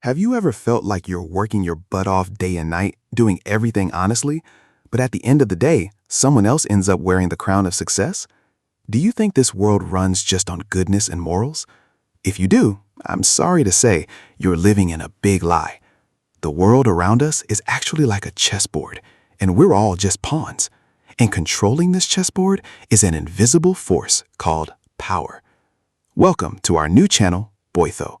Have you ever felt like you're working your butt off day and night, doing everything honestly, but at the end of the day, someone else ends up wearing the crown of success? Do you think this world runs just on goodness and morals? If you do, I'm sorry to say you're living in a big lie. The world around us is actually like a chessboard, and we're all just pawns. And controlling this chessboard is an invisible force called power. Welcome to our new channel, Boytho.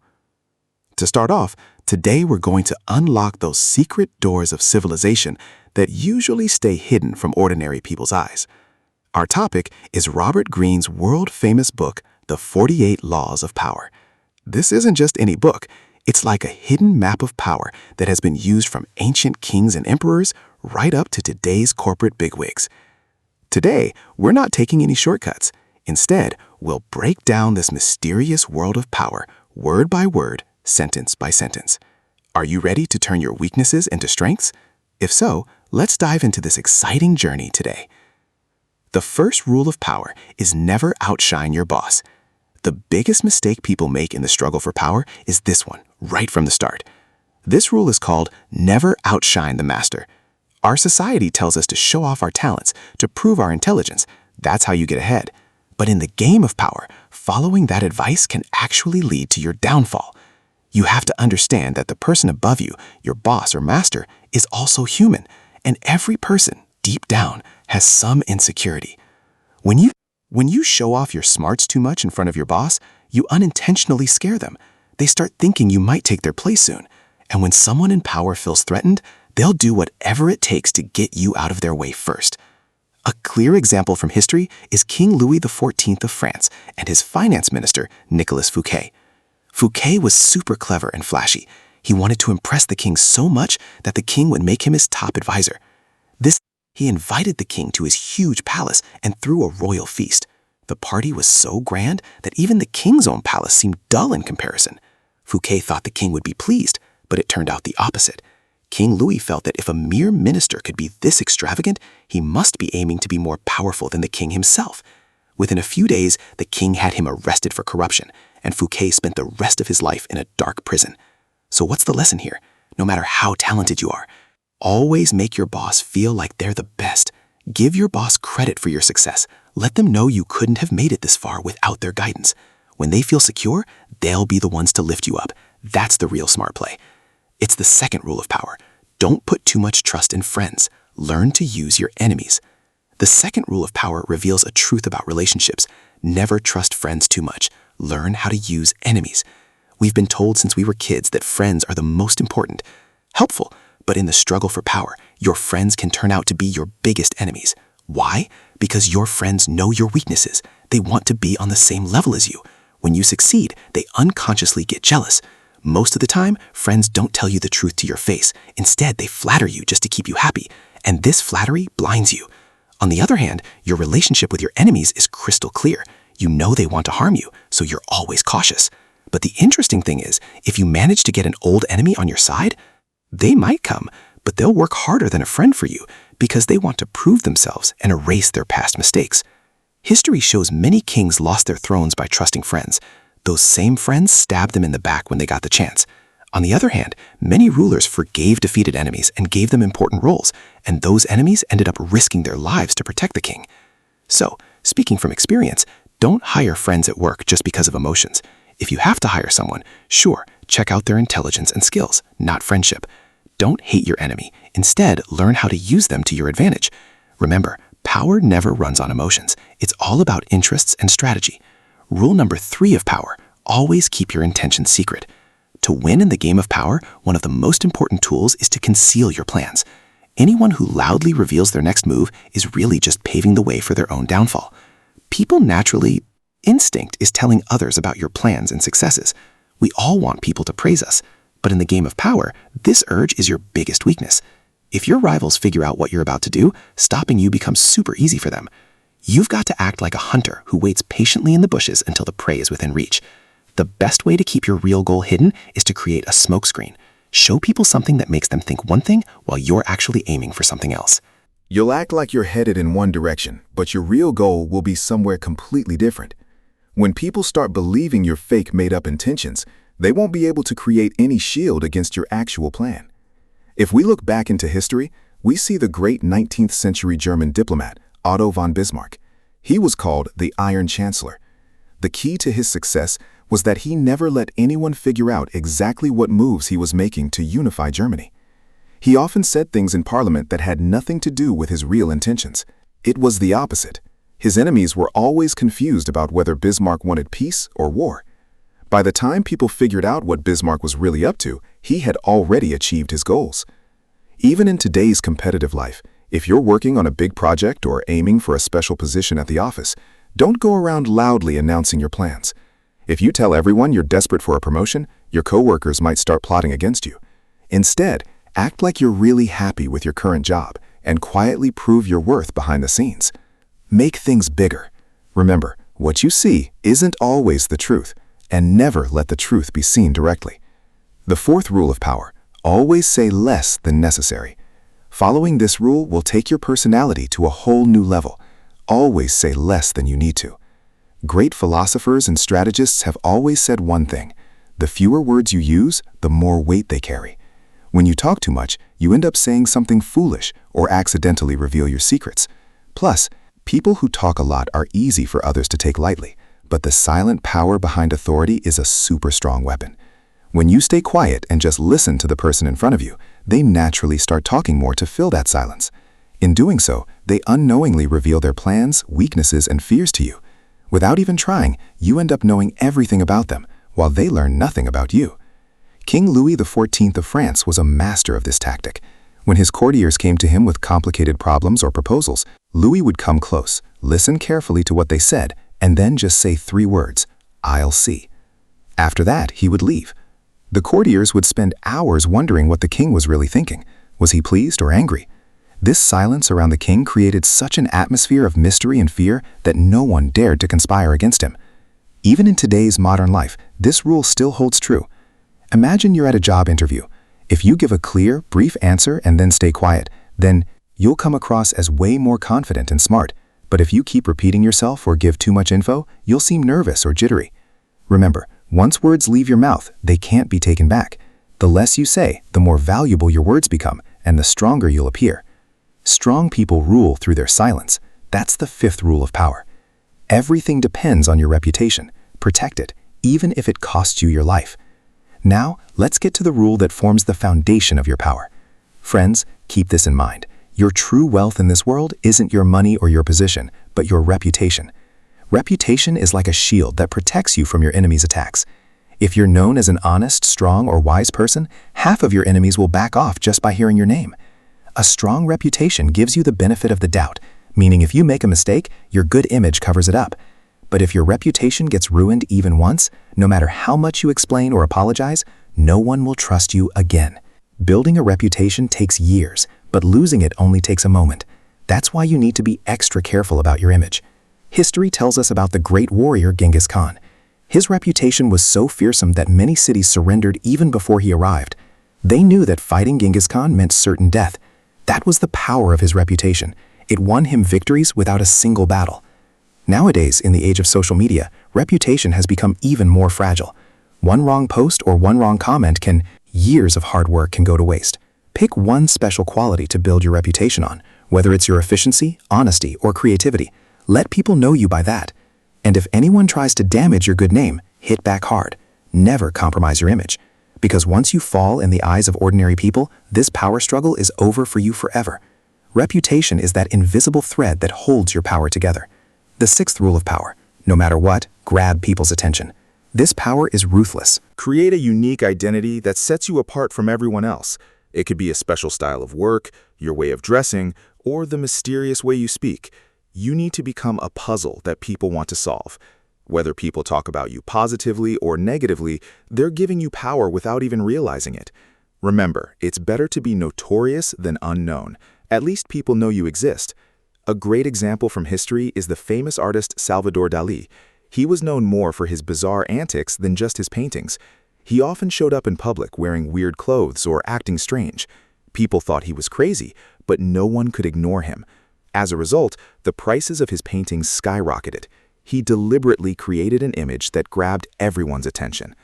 To start off, today we're going to unlock those secret doors of civilization that usually stay hidden from ordinary people's eyes. Our topic is Robert Greene's world-famous book, The 48 Laws of Power. This isn't just any book. It's like a hidden map of power that has been used from ancient kings and emperors right up to today's corporate bigwigs. Today, we're not taking any shortcuts. Instead, we'll break down this mysterious world of power, word by word, sentence by sentence. Are you ready to turn your weaknesses into strengths? If so, let's dive into this exciting journey today. The first rule of power is never outshine your boss. The biggest mistake people make in the struggle for power is this one, right from the start. This rule is called never outshine the master. Our society tells us to show off our talents, to prove our intelligence. That's how you get ahead. But in the game of power, following that advice can actually lead to your downfall. You have to understand that the person above you, your boss or master, is also human, and every person, deep down, has some insecurity. When you show off your smarts too much in front of your boss, you unintentionally scare them. They start thinking you might take their place soon. And when someone in power feels threatened, they'll do whatever it takes to get you out of their way first. A clear example from history is King Louis XIV of France and his finance minister, Nicolas Fouquet. Fouquet was super clever and flashy. He wanted to impress the king so much that the king would make him his top advisor. He invited the king to his huge palace and threw a royal feast. The party was so grand that even the king's own palace seemed dull in comparison. Fouquet thought the king would be pleased, but it turned out the opposite. King Louis felt that if a mere minister could be this extravagant, he must be aiming to be more powerful than the king himself. Within a few days, the king had him arrested for corruption, and Fouquet spent the rest of his life in a dark prison. So what's the lesson here? No matter how talented you are, always make your boss feel like they're the best. Give your boss credit for your success. Let them know you couldn't have made it this far without their guidance. When they feel secure, they'll be the ones to lift you up. That's the real smart play. It's the second rule of power. Don't put too much trust in friends. Learn to use your enemies. The second rule of power reveals a truth about relationships. Never trust friends too much. Learn how to use enemies. We've been told since we were kids that friends are the most important. Helpful, but in the struggle for power, your friends can turn out to be your biggest enemies. Why? Because your friends know your weaknesses. They want to be on the same level as you. When you succeed, they unconsciously get jealous. Most of the time, friends don't tell you the truth to your face. Instead, they flatter you just to keep you happy. And this flattery blinds you. On the other hand, your relationship with your enemies is crystal clear. You know they want to harm you, so you're always cautious. But the interesting thing is, if you manage to get an old enemy on your side, they might come, but they'll work harder than a friend for you because they want to prove themselves and erase their past mistakes. History shows many kings lost their thrones by trusting friends. Those same friends stabbed them in the back when they got the chance. On the other hand, many rulers forgave defeated enemies and gave them important roles, and those enemies ended up risking their lives to protect the king. So, speaking from experience, don't hire friends at work just because of emotions. If you have to hire someone, sure, check out their intelligence and skills, not friendship. Don't hate your enemy. Instead, learn how to use them to your advantage. Remember, power never runs on emotions. It's all about interests and strategy. Rule number 3 of power, always keep your intentions secret. To win in the game of power, one of the most important tools is to conceal your plans. Anyone who loudly reveals their next move is really just paving the way for their own downfall. People instinct is telling others about your plans and successes. We all want people to praise us. But in the game of power, this urge is your biggest weakness. If your rivals figure out what you're about to do, stopping you becomes super easy for them. You've got to act like a hunter who waits patiently in the bushes until the prey is within reach. The best way to keep your real goal hidden is to create a smokescreen. Show people something that makes them think one thing while you're actually aiming for something else. You'll act like you're headed in one direction, but your real goal will be somewhere completely different. When people start believing your fake made-up intentions, They won't be able to create any shield against your actual plan. If we look back into history, we see the great 19th century German diplomat, Otto von Bismarck. He was called the Iron Chancellor. The key to his success was that he never let anyone figure out exactly what moves he was making to unify Germany. He often said things in Parliament that had nothing to do with his real intentions. It was the opposite. His enemies were always confused about whether Bismarck wanted peace or war. By the time people figured out what Bismarck was really up to, he had already achieved his goals. Even in today's competitive life, if you're working on a big project or aiming for a special position at the office, don't go around loudly announcing your plans. If you tell everyone you're desperate for a promotion, your coworkers might start plotting against you. Instead, act like you're really happy with your current job and quietly prove your worth behind the scenes. Make things bigger. Remember, what you see isn't always the truth, and never let the truth be seen directly. The fourth rule of power: always say less than necessary. Following this rule will take your personality to a whole new level. Always say less than you need to. Great philosophers and strategists have always said one thing: the fewer words you use, the more weight they carry. When you talk too much, you end up saying something foolish or accidentally reveal your secrets. Plus, people who talk a lot are easy for others to take lightly, but the silent power behind authority is a super strong weapon. When you stay quiet and just listen to the person in front of you, they naturally start talking more to fill that silence. In doing so, they unknowingly reveal their plans, weaknesses, and fears to you. Without even trying, you end up knowing everything about them, while they learn nothing about you. King Louis XIV of France was a master of this tactic. When his courtiers came to him with complicated problems or proposals, Louis would come close, listen carefully to what they said, and then just say 3 words: "I'll see." After that, he would leave. The courtiers would spend hours wondering what the king was really thinking. Was he pleased or angry? This silence around the king created such an atmosphere of mystery and fear that no one dared to conspire against him. Even in today's modern life, this rule still holds true. Imagine you're at a job interview. If you give a clear, brief answer and then stay quiet, then you'll come across as way more confident and smart. But if you keep repeating yourself or give too much info, you'll seem nervous or jittery. Remember, once words leave your mouth, they can't be taken back. The less you say, the more valuable your words become, and the stronger you'll appear. Strong people rule through their silence. That's the 5th rule of power. Everything depends on your reputation. Protect it, even if it costs you your life. Now, let's get to the rule that forms the foundation of your power. Friends, keep this in mind. Your true wealth in this world isn't your money or your position, but your reputation. Reputation is like a shield that protects you from your enemies' attacks. If you're known as an honest, strong, or wise person, half of your enemies will back off just by hearing your name. A strong reputation gives you the benefit of the doubt, meaning if you make a mistake, your good image covers it up. But if your reputation gets ruined even once, no matter how much you explain or apologize, no one will trust you again. Building a reputation takes years, but losing it only takes a moment. That's why you need to be extra careful about your image. History tells us about the great warrior Genghis Khan. His reputation was so fearsome that many cities surrendered even before he arrived. They knew that fighting Genghis Khan meant certain death. That was the power of his reputation. It won him victories without a single battle. Nowadays, in the age of social media, reputation has become even more fragile. One wrong post or one wrong comment years of hard work can go to waste. Pick one special quality to build your reputation on, whether it's your efficiency, honesty, or creativity. Let people know you by that. And if anyone tries to damage your good name, hit back hard. Never compromise your image. Because once you fall in the eyes of ordinary people, this power struggle is over for you forever. Reputation is that invisible thread that holds your power together. The 6th rule of power: no matter what, grab people's attention. This power is ruthless. Create a unique identity that sets you apart from everyone else. It could be a special style of work, your way of dressing, or the mysterious way you speak. You need to become a puzzle that people want to solve. Whether people talk about you positively or negatively, they're giving you power without even realizing it. Remember, it's better to be notorious than unknown. At least people know you exist. A great example from history is the famous artist Salvador Dalí. He was known more for his bizarre antics than just his paintings. He often showed up in public wearing weird clothes or acting strange. People thought he was crazy, but no one could ignore him. As a result, the prices of his paintings skyrocketed. He deliberately created an image that grabbed everyone's attention.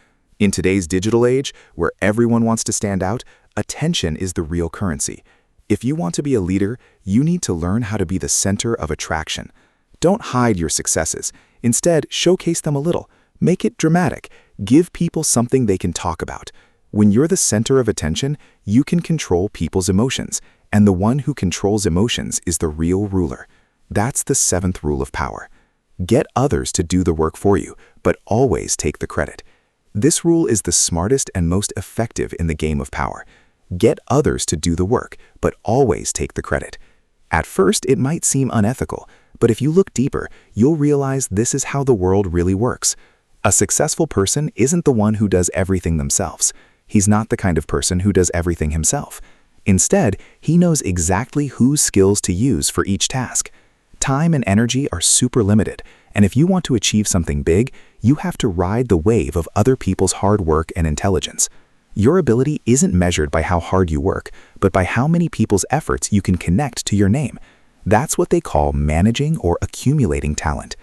In today's digital age, where everyone wants to stand out, attention is the real currency. If you want to be a leader, you need to learn how to be the center of attraction. Don't hide your successes. Instead, showcase them a little. Make it dramatic. Give people something they can talk about. When you're the center of attention, you can control people's emotions, and the one who controls emotions is the real ruler. That's the 7th rule of power. Get others to do the work for you, but always take the credit. This rule is the smartest and most effective in the game of power. Get others to do the work, but always take the credit. At first, it might seem unethical, but if you look deeper, you'll realize this is how the world really works. A successful person isn't the one who does everything themselves. He's not the kind of person who does everything himself. Instead, he knows exactly whose skills to use for each task. Time and energy are super limited, and if you want to achieve something big, you have to ride the wave of other people's hard work and intelligence. Your ability isn't measured by how hard you work, but by how many people's efforts you can connect to your name. That's what they call managing or accumulating talent.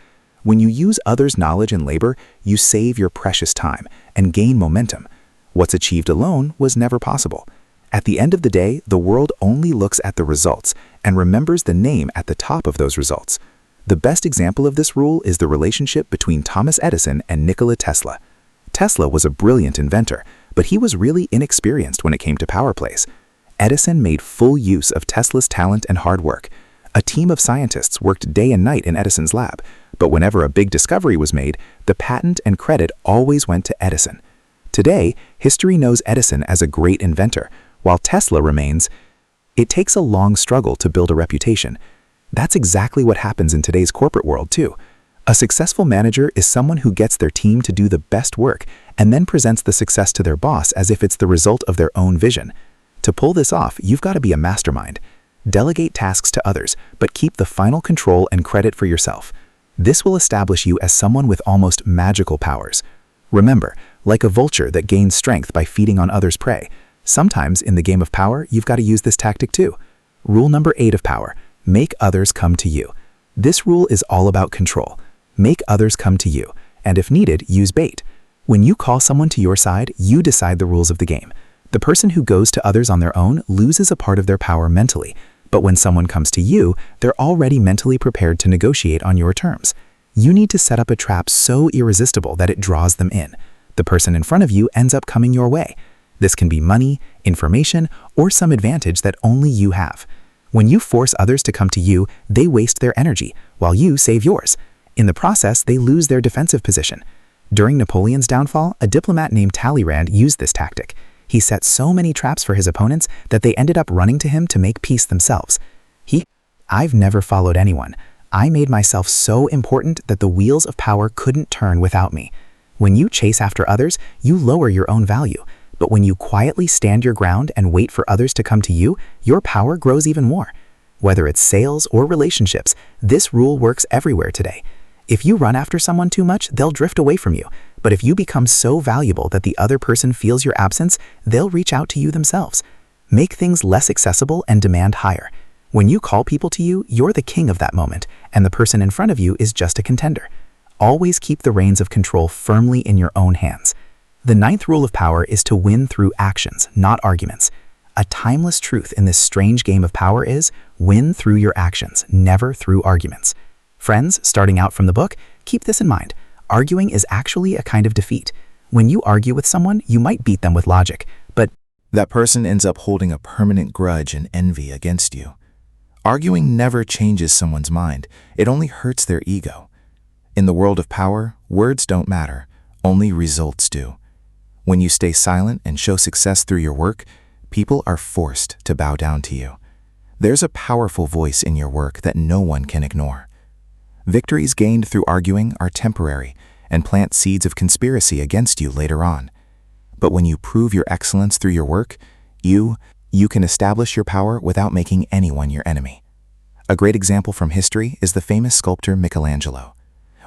When you use others' knowledge and labor, you save your precious time and gain momentum. What's achieved alone was never possible. At the end of the day, the world only looks at the results and remembers the name at the top of those results. The best example of this rule is the relationship between Thomas Edison and Nikola Tesla. Tesla was a brilliant inventor, but he was really inexperienced when it came to power plays. Edison made full use of Tesla's talent and hard work. A team of scientists worked day and night in Edison's lab, but whenever a big discovery was made, the patent and credit always went to Edison. Today, history knows Edison as a great inventor, while Tesla remains. It takes a long struggle to build a reputation. That's exactly what happens in today's corporate world, too. A successful manager is someone who gets their team to do the best work and then presents the success to their boss as if it's the result of their own vision. To pull this off, you've got to be a mastermind. Delegate tasks to others, but keep the final control and credit for yourself. This will establish you as someone with almost magical powers. Remember, like a vulture that gains strength by feeding on others' prey, sometimes in the game of power, you've got to use this tactic too. Rule number 8 of power: make others come to you. This rule is all about control. Make others come to you, and if needed, use bait. When you call someone to your side, you decide the rules of the game. The person who goes to others on their own loses a part of their power mentally, but when someone comes to you, they're already mentally prepared to negotiate on your terms. You need to set up a trap so irresistible that it draws them in. The person in front of you ends up coming your way. This can be money, information, or some advantage that only you have. When you force others to come to you, they waste their energy, while you save yours. In the process, they lose their defensive position. During Napoleon's downfall, a diplomat named Talleyrand used this tactic. He set so many traps for his opponents that they ended up running to him to make peace themselves. I've never followed anyone. I made myself so important that the wheels of power couldn't turn without me. When you chase after others, you lower your own value. But when you quietly stand your ground and wait for others to come to you, your power grows even more. Whether it's sales or relationships, this rule works everywhere today. If you run after someone too much, they'll drift away from you. But if you become so valuable that the other person feels your absence, they'll reach out to you themselves. Make things less accessible and demand higher. When you call people to you, you're the king of that moment, and the person in front of you is just a contender. Always keep the reins of control firmly in your own hands. The 9th rule of power is to win through actions, not arguments. A timeless truth in this strange game of power is win through your actions, never through arguments. Friends, starting out from the book, keep this in mind. Arguing is actually a kind of defeat. When you argue with someone, you might beat them with logic, but That person ends up holding a permanent grudge and envy against you. Arguing never changes someone's mind. It only hurts their ego. In the world of power, words don't matter. Only results do. When you stay silent and show success through your work, people are forced to bow down to you. There's a powerful voice in your work that no one can ignore. Victories gained through arguing are temporary and plant seeds of conspiracy against you later on. But when you prove your excellence through your work, you can establish your power without making anyone your enemy. A great example from history is the famous sculptor Michelangelo.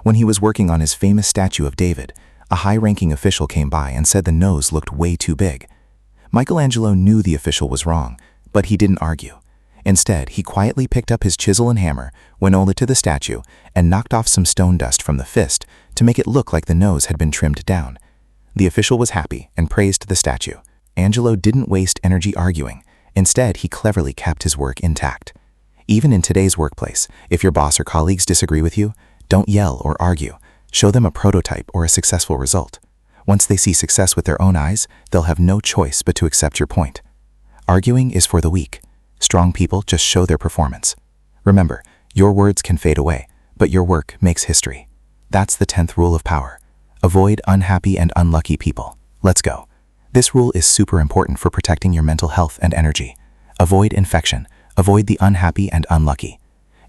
When he was working on his famous statue of David, a high-ranking official came by and said the nose looked way too big. Michelangelo knew the official was wrong, but he didn't argue. Instead, he quietly picked up his chisel and hammer, went over to the statue, and knocked off some stone dust from the fist to make it look like the nose had been trimmed down. The official was happy and praised the statue. Angelo didn't waste energy arguing. Instead, he cleverly kept his work intact. Even in today's workplace, if your boss or colleagues disagree with you, don't yell or argue. Show them a prototype or a successful result. Once they see success with their own eyes, they'll have no choice but to accept your point. Arguing is for the weak. Strong people just show their performance. Remember, your words can fade away, but your work makes history. That's the 10th rule of power. Avoid unhappy and unlucky people. Let's go. This rule is super important for protecting your mental health and energy. Avoid infection. Avoid the unhappy and unlucky.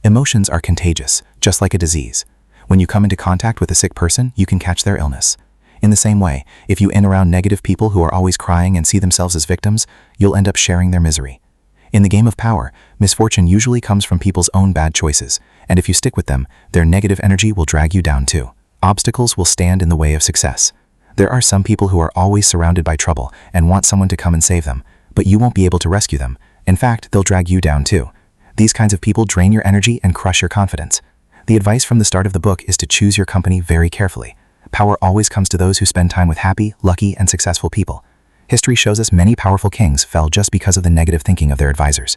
Emotions are contagious, just like a disease. When you come into contact with a sick person, you can catch their illness. In the same way, if you in around negative people who are always crying and see themselves as victims, you'll end up sharing their misery. In the game of power, misfortune usually comes from people's own bad choices, and if you stick with them, their negative energy will drag you down too. Obstacles will stand in the way of success. There are some people who are always surrounded by trouble and want someone to come and save them, but you won't be able to rescue them. In fact, they'll drag you down too. These kinds of people drain your energy and crush your confidence. The advice from the start of the book is to choose your company very carefully. Power always comes to those who spend time with happy, lucky, and successful people. History shows us many powerful kings fell just because of the negative thinking of their advisors.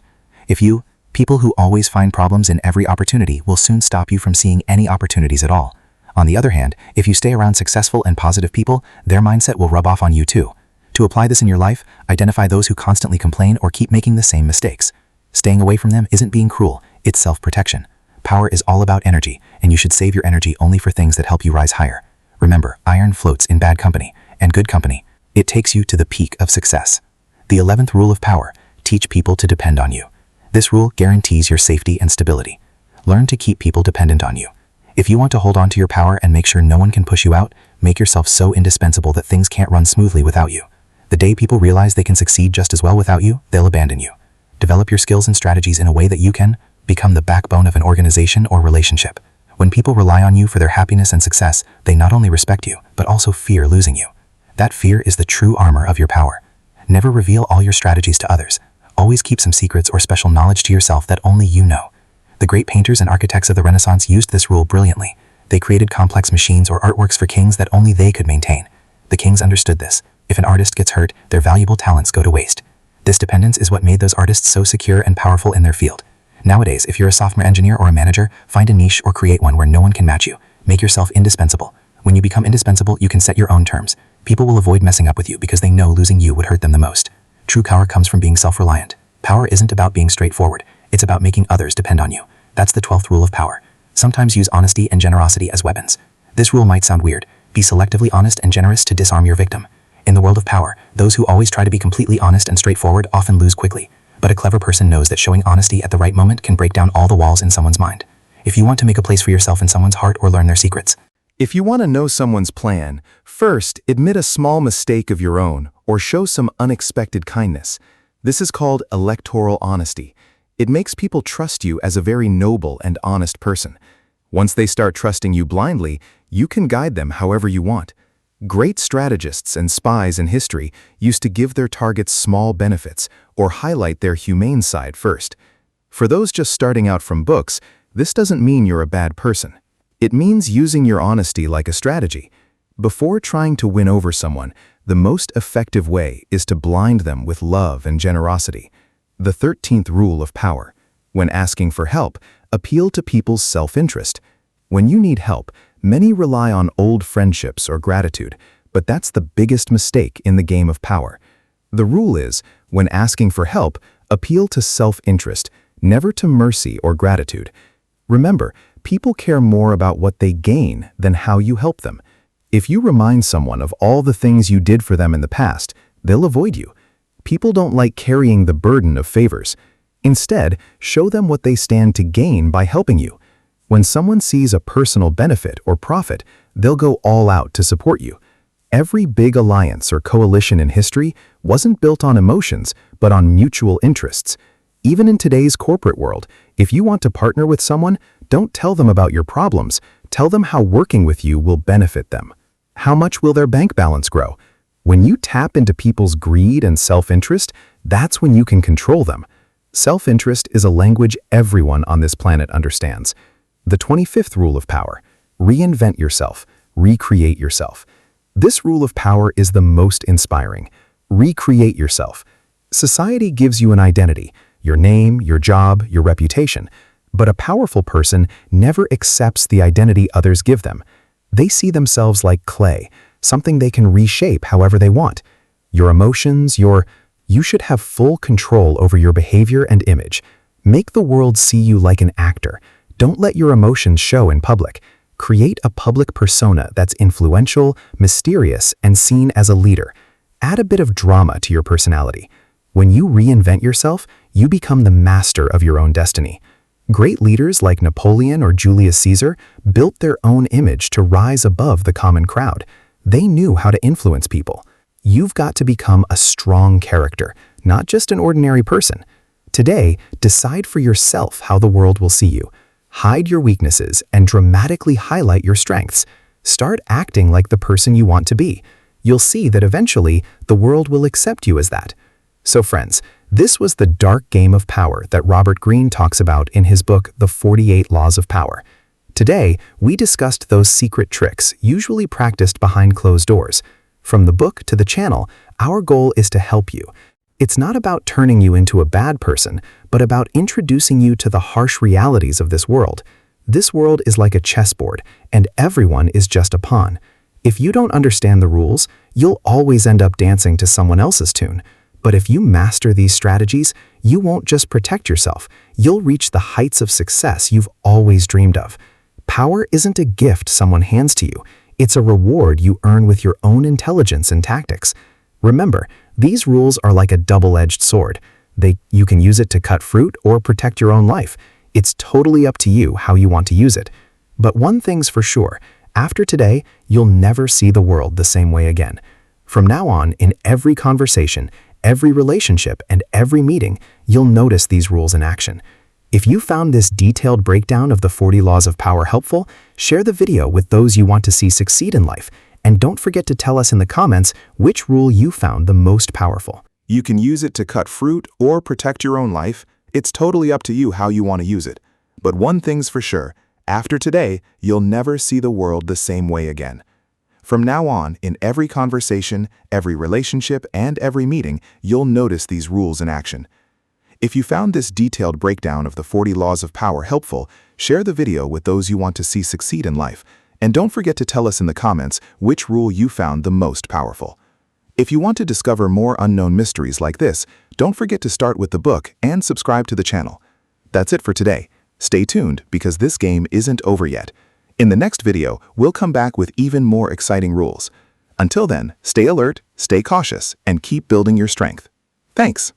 People who always find problems in every opportunity will soon stop you from seeing any opportunities at all. On the other hand, if you stay around successful and positive people, their mindset will rub off on you too. To apply this in your life, identify those who constantly complain or keep making the same mistakes. Staying away from them isn't being cruel, it's self-protection. Power is all about energy, and you should save your energy only for things that help you rise higher. Remember, iron floats in bad company, and good company. It takes you to the peak of success. The 11th rule of power: teach people to depend on you. This rule guarantees your safety and stability. Learn to keep people dependent on you. If you want to hold on to your power and make sure no one can push you out, make yourself so indispensable that things can't run smoothly without you. The day people realize they can succeed just as well without you, they'll abandon you. Develop your skills and strategies in a way that you can become the backbone of an organization or relationship. When people rely on you for their happiness and success, they not only respect you, but also fear losing you. That fear is the true armor of your power. Never reveal all your strategies to others. Always keep some secrets or special knowledge to yourself that only you know. The great painters and architects of the Renaissance used this rule brilliantly. They created complex machines or artworks for kings that only they could maintain. The kings understood this. If an artist gets hurt, their valuable talents go to waste. This dependence is what made those artists so secure and powerful in their field. Nowadays, if you're a software engineer or a manager, find a niche or create one where no one can match you. Make yourself indispensable. When you become indispensable, you can set your own terms. People will avoid messing up with you because they know losing you would hurt them the most. True power comes from being self-reliant. Power isn't about being straightforward. It's about making others depend on you. That's the 12th rule of power. Sometimes use honesty and generosity as weapons. This rule might sound weird. Be selectively honest and generous to disarm your victim. In the world of power, those who always try to be completely honest and straightforward often lose quickly. But a clever person knows that showing honesty at the right moment can break down all the walls in someone's mind. If you want to make a place for yourself in someone's heart or learn their secrets, If you want to know someone's plan, first admit a small mistake of your own or show some unexpected kindness. This is called electoral honesty. It makes people trust you as a very noble and honest person. Once they start trusting you blindly, you can guide them however you want. Great strategists and spies in history used to give their targets small benefits or highlight their humane side first. For those just starting out from books, this doesn't mean you're a bad person. It means using your honesty like a strategy. Before trying to win over someone, the most effective way is to blind them with love and generosity. The 13th rule of power: when asking for help, appeal to people's self-interest. When you need help, many rely on old friendships or gratitude, but that's the biggest mistake in the game of power. The rule is, when asking for help, appeal to self-interest, never to mercy or gratitude. Remember, people care more about what they gain than how you help them. If you remind someone of all the things you did for them in the past, they'll avoid you. People don't like carrying the burden of favors. Instead, show them what they stand to gain by helping you. When someone sees a personal benefit or profit, they'll go all out to support you. Every big alliance or coalition in history wasn't built on emotions, but on mutual interests. Even in today's corporate world, if you want to partner with someone, don't tell them about your problems. Tell them how working with you will benefit them. How much will their bank balance grow? When you tap into people's greed and self-interest, that's when you can control them. Self-interest is a language everyone on this planet understands. The 25th rule of power: reinvent yourself, recreate yourself. This rule of power is the most inspiring. Recreate yourself. Society gives you an identity, your name, your job, your reputation. But a powerful person never accepts the identity others give them. They see themselves like clay, something they can reshape however they want. Your emotions, you should have full control over your behavior and image. Make the world see you like an actor. Don't let your emotions show in public. Create a public persona that's influential, mysterious, and seen as a leader. Add a bit of drama to your personality. When you reinvent yourself, you become the master of your own destiny. Great leaders like Napoleon or Julius Caesar built their own image to rise above the common crowd. They knew how to influence people. You've got to become a strong character, not just an ordinary person. Today, decide for yourself how the world will see you. Hide your weaknesses and dramatically highlight your strengths. Start acting like the person you want to be. You'll see that eventually the world will accept you as that. So friends, this was the dark game of power that Robert Greene talks about in his book, The 48 Laws of Power. Today, we discussed those secret tricks usually practiced behind closed doors. From the book to the channel, our goal is to help you. It's not about turning you into a bad person, but about introducing you to the harsh realities of this world. This world is like a chessboard, and everyone is just a pawn. If you don't understand the rules, you'll always end up dancing to someone else's tune. But if you master these strategies, you won't just protect yourself, you'll reach the heights of success you've always dreamed of. Power isn't a gift someone hands to you. It's a reward you earn with your own intelligence and tactics. Remember, these rules are like a double-edged sword. You can use it to cut fruit or protect your own life. It's totally up to you how you want to use it. But one thing's for sure, after today, you'll never see the world the same way again. From now on, in every conversation, every relationship, and every meeting, you'll notice these rules in action. If you found this detailed breakdown of the 40 Laws of Power helpful, share the video with those you want to see succeed in life. And don't forget to tell us in the comments which rule you found the most powerful. You can use it to cut fruit or protect your own life. It's totally up to you how you want to use it. But one thing's for sure, after today, you'll never see the world the same way again. From now on, in every conversation, every relationship, and every meeting, you'll notice these rules in action. If you found this detailed breakdown of the 40 Laws of Power helpful, share the video with those you want to see succeed in life. And don't forget to tell us in the comments which rule you found the most powerful. If you want to discover more unknown mysteries like this, don't forget to start with the book and subscribe to the channel. That's it for today. Stay tuned because this game isn't over yet. In the next video, we'll come back with even more exciting rules. Until then, stay alert, stay cautious, and keep building your strength. Thanks.